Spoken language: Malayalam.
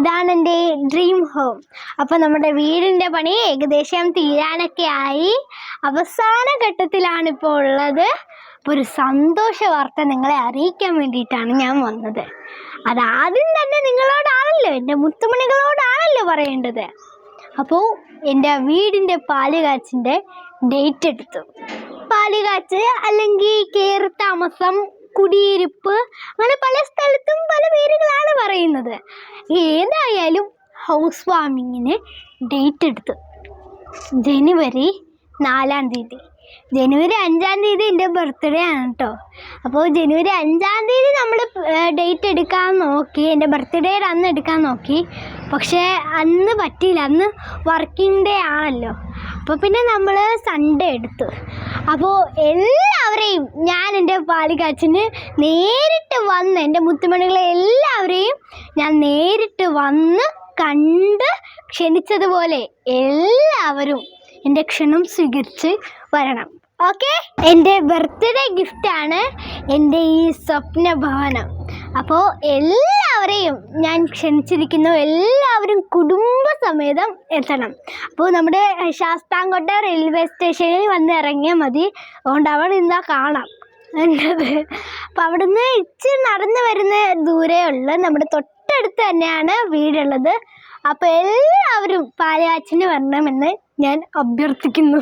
ഇതാണ് എൻ്റെ ഡ്രീം ഹോം. അപ്പോൾ നമ്മുടെ വീടിൻ്റെ പണി ഏകദേശം തീരാനൊക്കെ ആയി, അവസാന ഘട്ടത്തിലാണ് ഇപ്പോൾ ഉള്ളത്. അപ്പോൾ ഒരു സന്തോഷ വാർത്ത നിങ്ങളെ അറിയിക്കാൻ വേണ്ടിയിട്ടാണ് ഞാൻ വന്നത്. അതാദ്യം തന്നെ നിങ്ങളോടാണല്ലോ, എൻ്റെ മുത്തുമണികളോടാണല്ലോ പറയേണ്ടത്. അപ്പോൾ എൻ്റെ വീടിൻ്റെ പാലുകാച്ചിൻ്റെ ഡേറ്റ് എടുത്തു. പാലുകാച്ച് അല്ലെങ്കിൽ കയറി താമസം, കുടിയിരിപ്പ്, അങ്ങനെ പല സ്ഥലത്തും പല പേരുകളാണ് പറയുന്നത്. ഏതായാലും ഹൗസ് വാമിങ്ങിന് ഡേറ്റ് എടുത്തു. ജനുവരി 4-ാം തീയതി. ജനുവരി 5-ാം തീയതി എൻ്റെ ബർത്ത്ഡേ ആണ് കേട്ടോ. അപ്പോൾ ജനുവരി 5-ാം തീയതി നമ്മൾ ഡേറ്റ് എടുക്കാൻ നോക്കി, എൻ്റെ ബർത്ത്ഡേയുടെ അന്ന് എടുക്കാൻ നോക്കി. പക്ഷേ അന്ന് പറ്റിയില്ല, അന്ന് വർക്കിംഗ് ഡേ ആണല്ലോ. അപ്പോൾ പിന്നെ നമ്മൾ സൺഡേ എടുത്തു. അപ്പോൾ എല്ലാവരെയും ഞാൻ എൻ്റെ പാലുകാച്ചിന് നേരിട്ട് വന്ന്, എൻ്റെ മുത്തുമണികളെ എല്ലാവരെയും ഞാൻ നേരിട്ട് വന്ന് കണ്ട് ക്ഷണിച്ചതുപോലെ എല്ലാവരും എൻ്റെ ക്ഷണം സ്വീകരിച്ച് വരണം. ഓക്കെ, എൻ്റെ ബർത്ത്ഡേ ഗിഫ്റ്റാണ് എൻ്റെ ഈ സ്വപ്ന ഭവനം. അപ്പോൾ എല്ലാവരെയും ഞാൻ ക്ഷണിച്ചിരിക്കുന്നു, എല്ലാവരും കുടുംബസമേതം എത്തണം. അപ്പോൾ നമ്മുടെ ശാസ്താംകോട്ട റെയിൽവേ സ്റ്റേഷനിൽ വന്ന് ഇറങ്ങിയാൽ മതി. അതുകൊണ്ട് അവിടെ നിന്നാൽ കാണാം എന്നത്. അപ്പോൾ അവിടുന്ന് ഇച്ചിരി നടന്ന് വരുന്ന ദൂരേ ഉള്ളു, നമ്മുടെ തൊട്ടടുത്ത് തന്നെയാണ് വീടുള്ളത്. അപ്പോൾ എല്ലാവരും പാലുകാച്ചിന് വരണമെന്ന് ഞാൻ അഭ്യർത്ഥിക്കുന്നു.